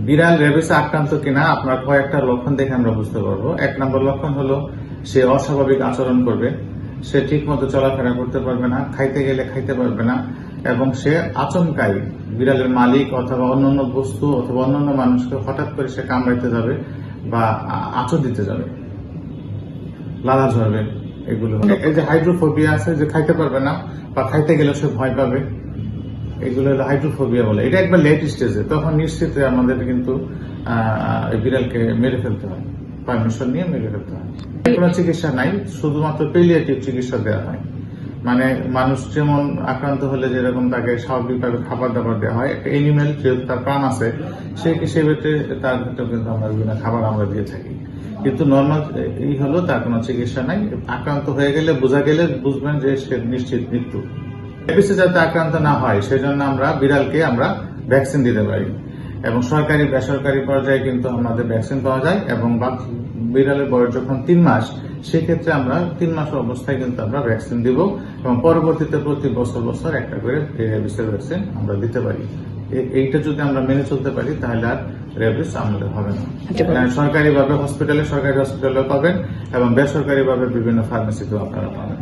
বিড়াল রেবিসে আক্রান্ত কিনা আপনার কয়েকটা লক্ষণ দেখে আমরা বুঝতে পারবো। 1 নম্বর লক্ষণ হলো সে অস্বাভাবিক আচরণ করবে, সে ঠিক মতো চলাফেরা করতে পারবে না, খাইতে গেলে খাইতে পারবে না, এবং সে আচমকাই বিড়ালের মালিক অথবা অন্যান্য বস্তু অথবা অন্যান্য মানুষকে হঠাৎ করে সে কামড়াইতে যাবে বা আঁচড় দিতে যাবে, লালা ঝরবে। এগুলো এই যে হাইড্রোফোবিয়া আছে, যে খাইতে পারবে না বা খাইতে গেলে সে ভয় পাবে, এগুলো হলো হাইড্রোফোবিয়া বলে। এটা একবার লেট স্টেজে, তখন নিশ্চিত আমাদের কিন্তু বিড়ালকে মেরে ফেলতে হয়, পারমিশন নিয়ে মেরে ফেলতে হয়। কোনো চিকিৎসা নাই, শুধুমাত্র পেলিয়েটিভ চিকিৎসা দেওয়া হয়। মানে মানুষ যেমন আক্রান্ত হলে যেরকম তাকে স্বাভাবিকভাবে খাবার দাবার দেওয়া হয়, একটা এনিমেল যেহেতু তার প্রাণ আছে, সেই হিসেবে তার ভিতরে কিন্তু আমরা বিভিন্ন খাবার আমরা দিয়ে থাকি। কিন্তু নর্মাল এই হলো, তার কোনো চিকিৎসা নাই। আক্রান্ত হয়ে গেলে বোঝা গেলে বুঝবেন যে সে নিশ্চিত মৃত্যু। রেবিসে যাতে আক্রান্ত না হয় সেজন্য আমরা বিড়ালকে আমরা ভ্যাকসিন দিতে পারি, এবং সরকারি বেসরকারি পর্যায়ে কিন্তু আমাদের ভ্যাকসিন পাওয়া যায়। এবং বিড়ালের বয়স যখন 3 মাস, সেক্ষেত্রে আমরা 3 মাস অবস্থায় কিন্তু আমরা ভ্যাকসিন দিব, এবং পরবর্তীতে প্রতি বছর একটা করে রেবিসের ভ্যাকসিন আমরা দিতে পারি। এইটা যদি আমরা মেনে চলতে পারি তাহলে আর রেবিস আমাদের হবে না। সরকারি হসপিটালে পাবেন, এবং বেসরকারি ভাবে বিভিন্ন ফার্মেসিতেও আপনারা পাবেন।